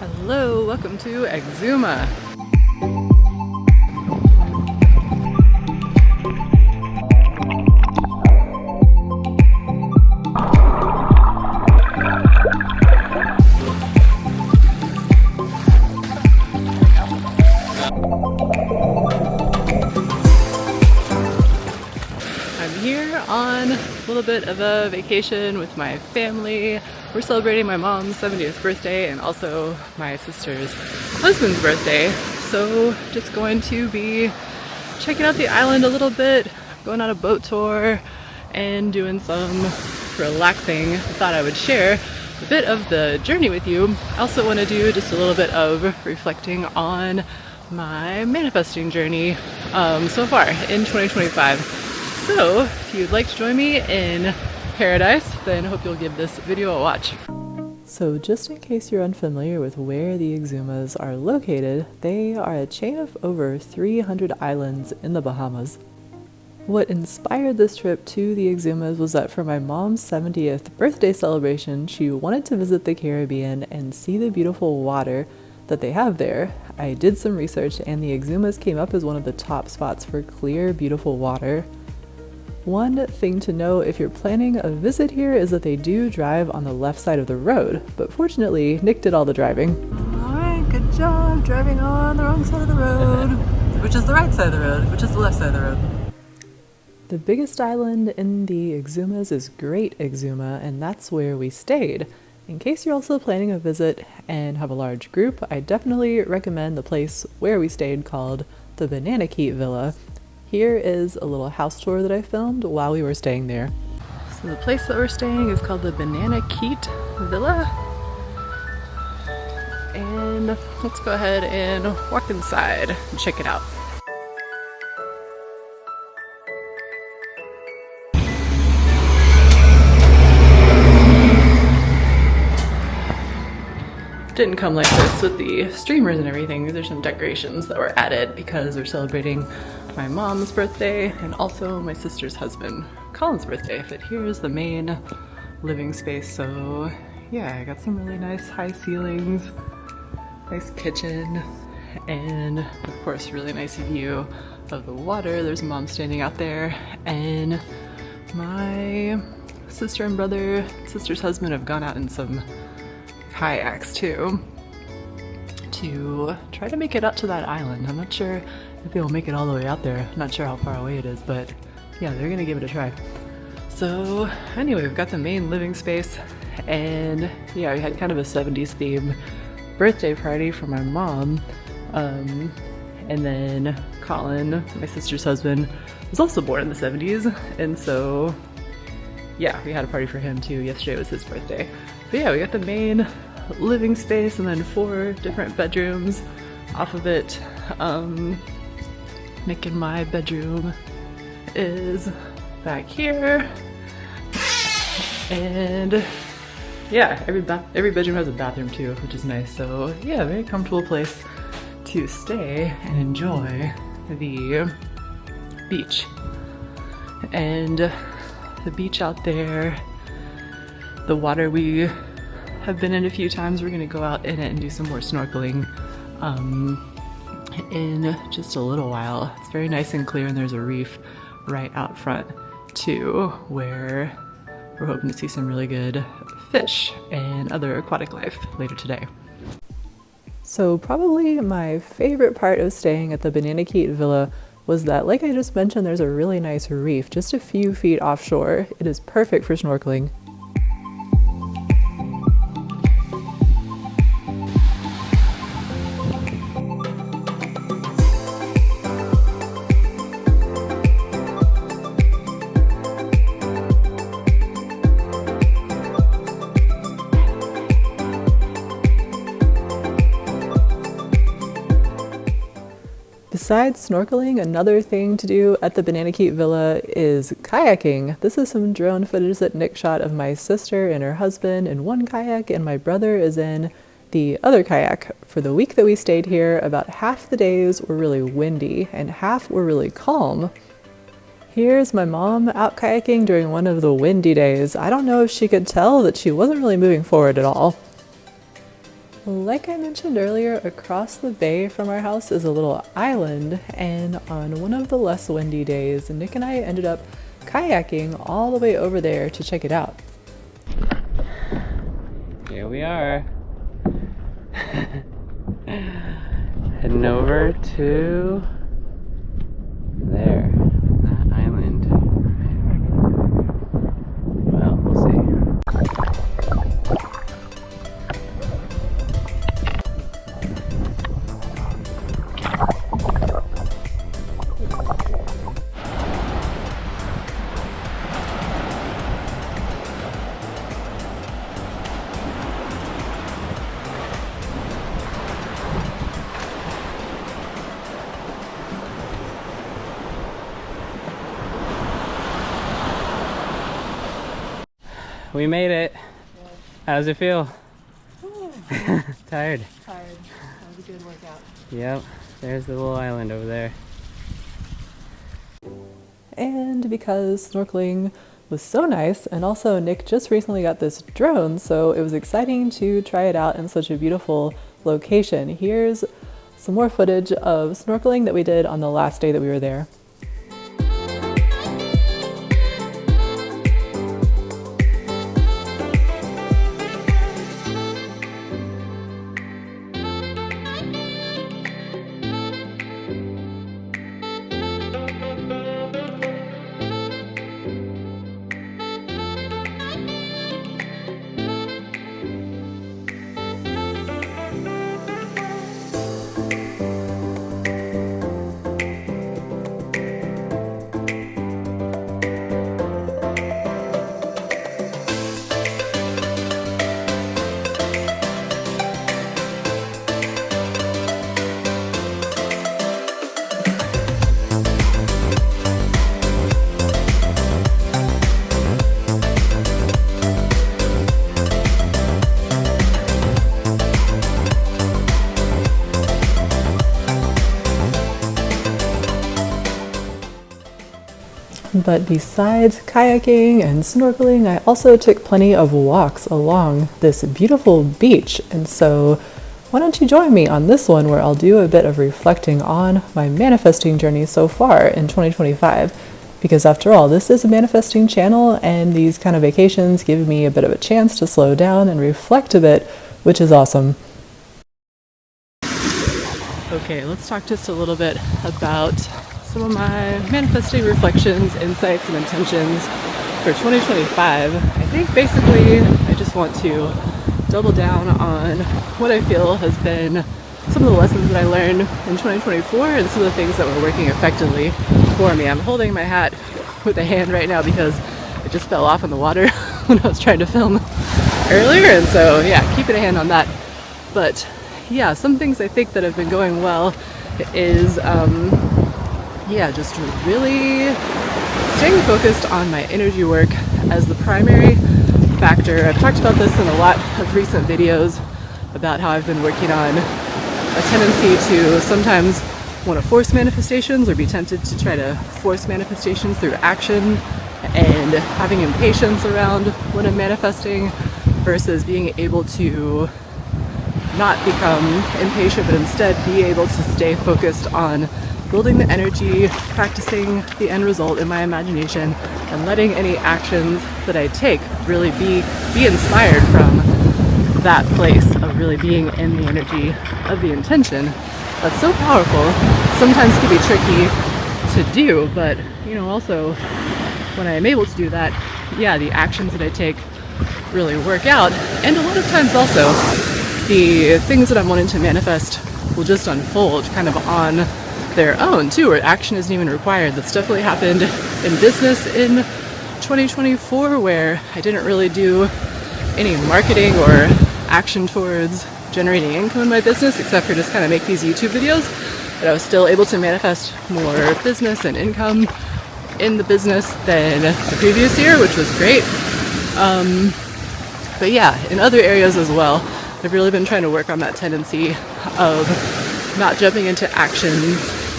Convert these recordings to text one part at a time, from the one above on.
Hello, welcome to Exuma. I'm here on a little bit of a vacation with my family. We're celebrating my mom's 70th birthday and also my sister's husband's birthday. So just going to be checking out the island a little bit, going on a boat tour and doing some relaxing. I thought I would share a bit of the journey with you. I also want to do just a little bit of reflecting on my manifesting journey so far in 2025. So if you'd like to join me in paradise, then I hope you'll give this video a watch. So just in case you're unfamiliar with where the Exumas are located, they are a chain of over 300 islands in the Bahamas. What inspired this trip to the Exumas was that for my mom's 70th birthday celebration, she wanted to visit the Caribbean and see the beautiful water that they have there. I did some research and the Exumas came up as one of the top spots for clear, beautiful water. One thing to know if you're planning a visit here is that they do drive on the left side of the road, but fortunately, Nick did all the driving. Alright, good job driving on the wrong side of the road, which is the right side of the road, which is the left side of the road. The biggest island in the Exumas is Great Exuma, and that's where we stayed. In case you're also planning a visit and have a large group, I definitely recommend the place where we stayed called the BananaKeet Villa. Here is a little house tour that I filmed while we were staying there. So the place that we're staying is called the BananaKeet Villa. And let's go ahead and walk inside and check it out. Didn't come like this with the streamers and everything. There's some decorations that were added because we're celebrating my mom's birthday and also my sister's husband Colin's birthday. But here's the main living space. So yeah, I got some really nice high ceilings, nice kitchen, and of course really nice view of the water. There's mom standing out there, and my sister and brother, sister's husband, have gone out in some kayaks too to try to make it up to that island. I'm not sure if they'll make it all the way out there. I'm not sure how far away it is, but yeah, they're gonna give it a try. So anyway, we've got the main living space, and yeah, we had kind of a 70s themed birthday party for my mom, and then Colin, my sister's husband, was also born in the 70s, and so yeah, we had a party for him too. Yesterday was his birthday. But yeah, we got the main living space and then 4 different bedrooms off of it. Nick and my bedroom is back here. And yeah, every bedroom has a bathroom too, which is nice. So yeah, very comfortable place to stay and enjoy the beach. And the beach out there, the water we have been in a few times. We're gonna go out in it and do some more snorkeling in just a little while. It's very nice and clear, and there's a reef right out front too, where we're hoping to see some really good fish and other aquatic life later today. So probably my favorite part of staying at the BananaKeet Villa was that, like I just mentioned, there's a really nice reef just a few feet offshore. It is perfect for snorkeling. Besides snorkeling, another thing to do at the BananaKeet Villa is kayaking. This is some drone footage that Nick shot of my sister and her husband in one kayak, and my brother is in the other kayak. For the week that we stayed here, about half the days were really windy and half were really calm. Here's my mom out kayaking during one of the windy days. I don't know if she could tell that she wasn't really moving forward at all. Like I mentioned earlier, across the bay from our house is a little island, and on one of the less windy days, Nick and I ended up kayaking all the way over there to check it out. Here we are. Heading over to there, that island. Well, we'll see. We made it. How does it feel? Tired. Tired. That was a good workout. Yep. There's the little island over there. And because snorkeling was so nice, and also Nick just recently got this drone, so it was exciting to try it out in such a beautiful location. Here's some more footage of snorkeling that we did on the last day that we were there. But besides kayaking and snorkeling, I also took plenty of walks along this beautiful beach. And so why don't you join me on this one where I'll do a bit of reflecting on my manifesting journey so far in 2025. Because after all, this is a manifesting channel, and these kind of vacations give me a bit of a chance to slow down and reflect a bit, which is awesome. Okay, let's talk just a little bit about some of my manifesting reflections, insights, and intentions for 2025. I think basically I just want to double down on what I feel has been some of the lessons that I learned in 2024 and some of the things that were working effectively for me. I'm holding my hat with a hand right now because it just fell off in the water when I was trying to film earlier, and so yeah, keeping a hand on that. But yeah, some things I think that have been going well is just really staying focused on my energy work as the primary factor. I've talked about this in a lot of recent videos about how I've been working on a tendency to sometimes want to force manifestations or be tempted to try to force manifestations through action, and having impatience around when I'm manifesting versus being able to not become impatient but instead be able to stay focused on building the energy, practicing the end result in my imagination, and letting any actions that I take really be inspired from that place of really being in the energy of the intention. That's so powerful. Sometimes can be tricky to do, but also when I am able to do that, the actions that I take really work out. And a lot of times also, the things that I'm wanting to manifest will just unfold kind of on their own too, where action isn't even required. That's definitely happened in business in 2024, where I didn't really do any marketing or action towards generating income in my business, except for just kind of make these YouTube videos. But I was still able to manifest more business and income in the business than the previous year, which was great. But yeah, in other areas as well, I've really been trying to work on that tendency of not jumping into action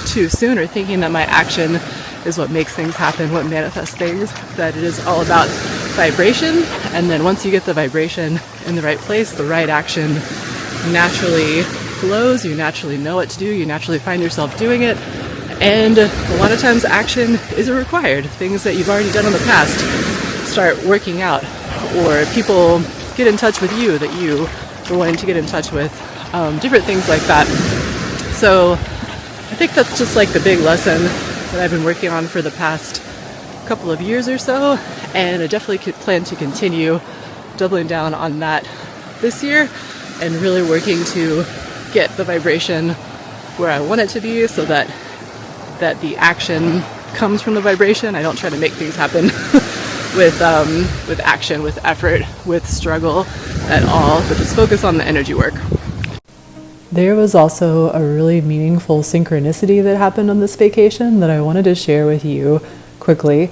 too soon or thinking that my action is what makes things happen, what manifests things, that it is all about vibration. And then once you get the vibration in the right place, the right action naturally flows, you naturally know what to do, you naturally find yourself doing it, and a lot of times action isn't required. Things that you've already done in the past start working out, or people get in touch with you that you were wanting to get in touch with, different things like that. So I think that's just like the big lesson that I've been working on for the past couple of years or so, and I definitely plan to continue doubling down on that this year and really working to get the vibration where I want it to be, so that the action comes from the vibration. I don't try to make things happen with action, with effort, with struggle at all, but just focus on the energy work. There was also a really meaningful synchronicity that happened on this vacation that I wanted to share with you quickly.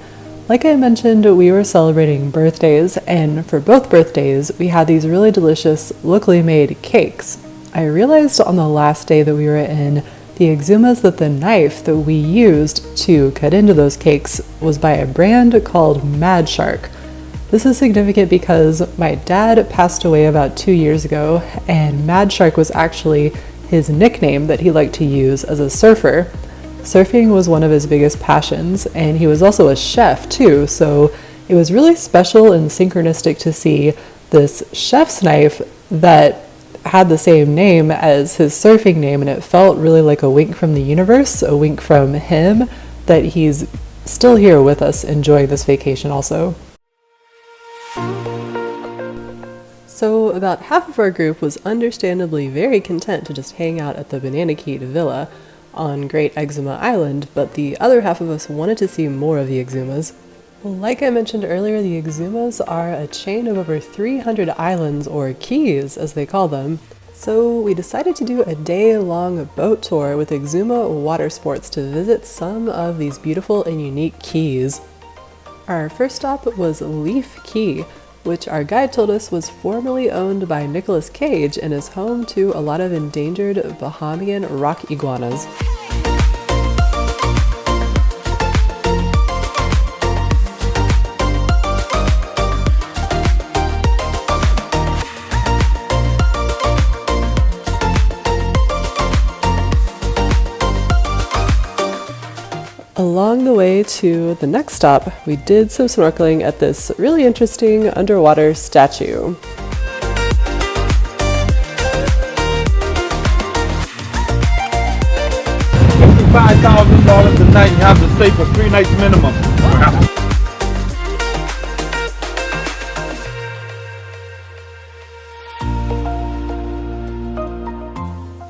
Like I mentioned, we were celebrating birthdays, and for both birthdays, we had these really delicious, locally made cakes. I realized on the last day that we were in the Exumas that the knife that we used to cut into those cakes was by a brand called Mad Shark. This is significant because my dad passed away about 2 years ago, and Mad Shark was actually his nickname that he liked to use as a surfer. Surfing was one of his biggest passions, and he was also a chef too, so it was really special and synchronistic to see this chef's knife that had the same name as his surfing name, and it felt really like a wink from the universe, a wink from him that he's still here with us enjoying this vacation also. So about half of our group was understandably very content to just hang out at the BananaKeet Villa on Great Exuma Island, but the other half of us wanted to see more of the Exumas. Like I mentioned earlier, the Exumas are a chain of over 300 islands, or Cays as they call them. So we decided to do a day-long boat tour with Exuma Water Sports to visit some of these beautiful and unique Cays. Our first stop was Leaf Cay, which our guide told us was formerly owned by Nicolas Cage and is home to a lot of endangered Bahamian rock iguanas. Along the way to the next stop, we did some snorkeling at this really interesting underwater statue. $5,000 a night, you have to stay for 3 nights minimum.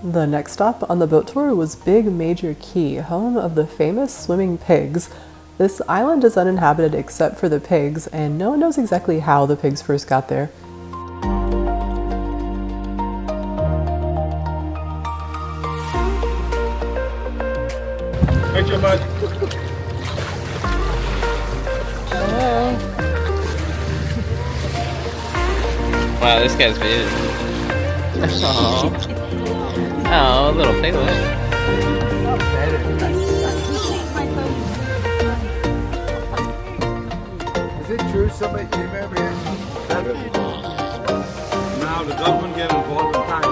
The next stop on the boat tour was Big Major Cay, home of the famous swimming pigs. This island is uninhabited except for the pigs, and no one knows exactly how the pigs first got there. Thank you much. Hello. Wow, this guy's weird. Aww. Oh, little piglet. Is it true somebody came over here? Now the government get involved in time.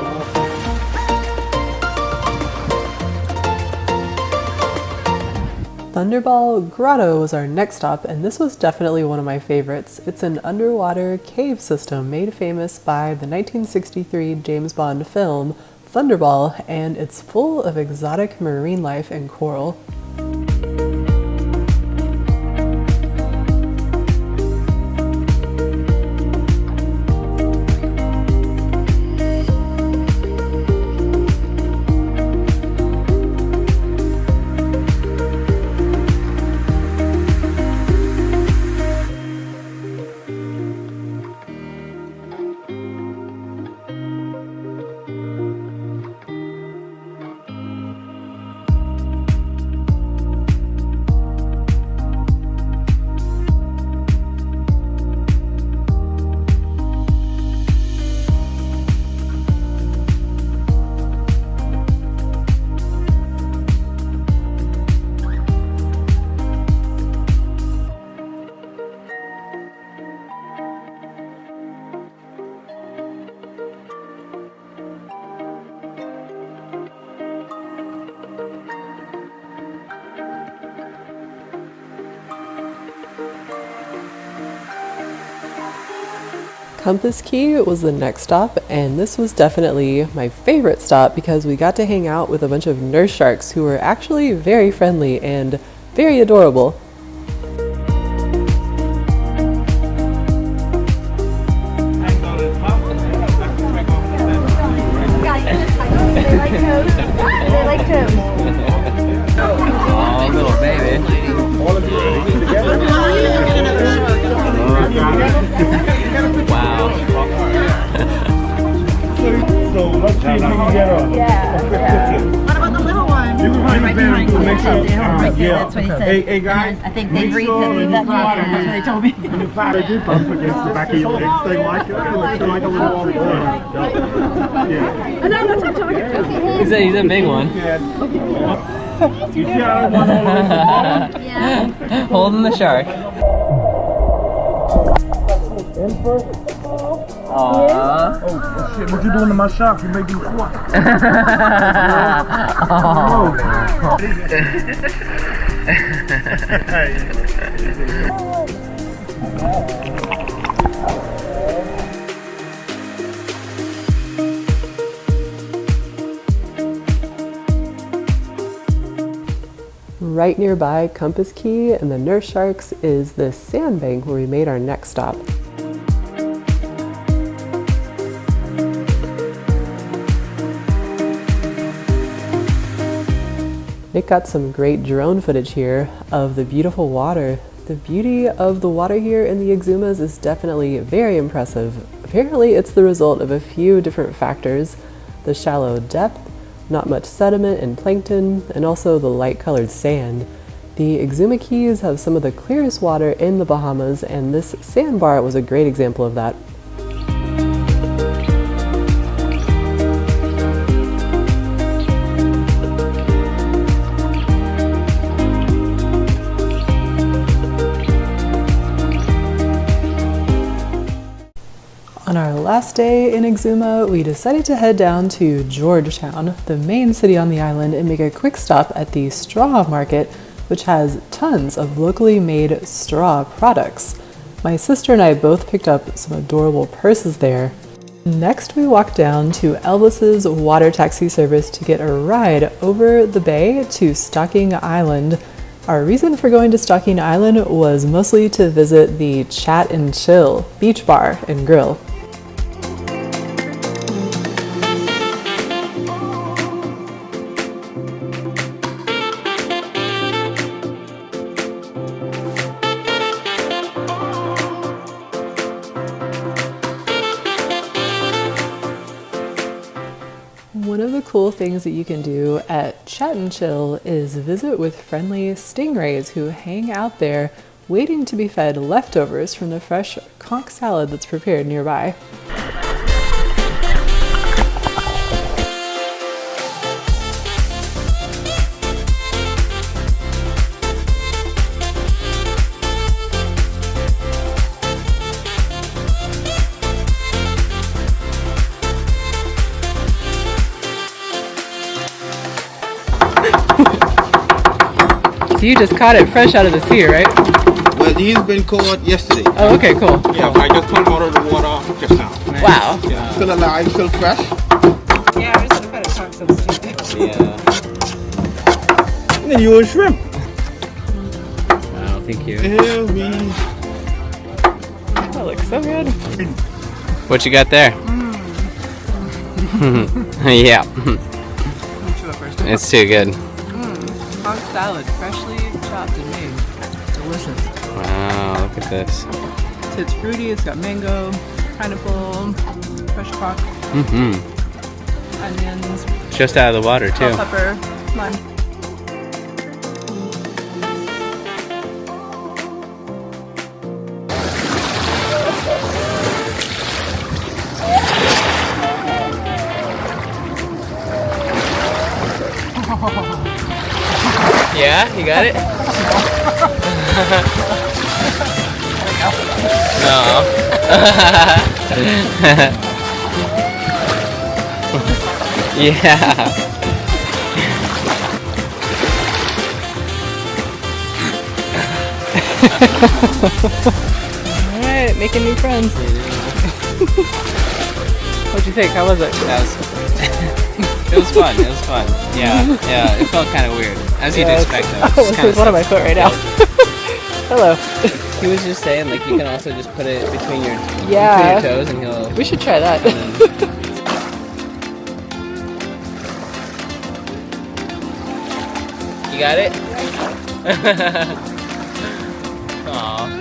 Thunderball Grotto was our next stop, and this was definitely one of my favorites. It's an underwater cave system made famous by the 1963 James Bond film Thunderball, and it's full of exotic marine life and coral. Compass Key was the next stop, and this was definitely my favorite stop because we got to hang out with a bunch of nurse sharks who were actually very friendly and very adorable. They like toes. Oh, little baby. Wow. So let's see if we can get a What about the little one? You can find the band and make sure. Right there, that's what he said. Hey guys. I think they breathe that water. That's what they told me. When you clap, they do bump against the back of your legs. They like it. It's like a little water. Yeah. He's a big one. You see how I want Yeah. Holding the shark. Aww. Oh shit, what you doing to my shop? You making me squat. Right nearby Compass Key and the nurse sharks is this sandbank where we made our next stop. Nick got some great drone footage here of the beautiful water. The beauty of the water here in the Exumas is definitely very impressive. Apparently it's the result of a few different factors: the shallow depth, not much sediment and plankton, and also the light-colored sand. The Exuma Keys have some of the clearest water in the Bahamas, and this sandbar was a great example of that. On our last day in Exuma, we decided to head down to Georgetown, the main city on the island, and make a quick stop at the straw market, which has tons of locally made straw products. My sister and I both picked up some adorable purses there. Next, we walked down to Elvis's water taxi service to get a ride over the bay to Stocking Island. Our reason for going to Stocking Island was mostly to visit the Chat and Chill beach bar and grill. One of the cool things that you can do at Chat and Chill is visit with friendly stingrays who hang out there waiting to be fed leftovers from the fresh conch salad that's prepared nearby. So you just caught it fresh out of the sea, right? Well, he's been caught yesterday. Oh, okay, cool. Yeah, I just pulled him out of the water just now. Wow. Yeah. Still alive, still fresh. Yeah, I just had a conch substitute. Yeah. And then you and shrimp. Wow, thank you. Here we... That looks so good. What you got there? Yeah. It's too good. Conch salad, freshly chopped and made. Delicious. Wow, look at this. So it's fruity, it's got mango, pineapple, fresh conch, onions, Just out of the water too. bell pepper, lime. Yeah, you got it? No. Yeah. Alright, making new friends. What'd you think? How was it? That was. It was fun. It was fun. Yeah, yeah. It felt kind of weird, as you'd expect. Though. It's There's one on my foot right now. Hello. He was just saying, like, you can also just put it between your toes, and he'll. We should try that. You got it? Aww.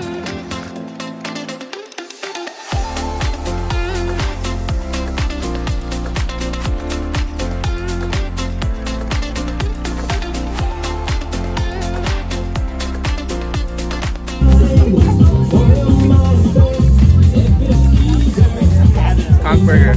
Conch burger.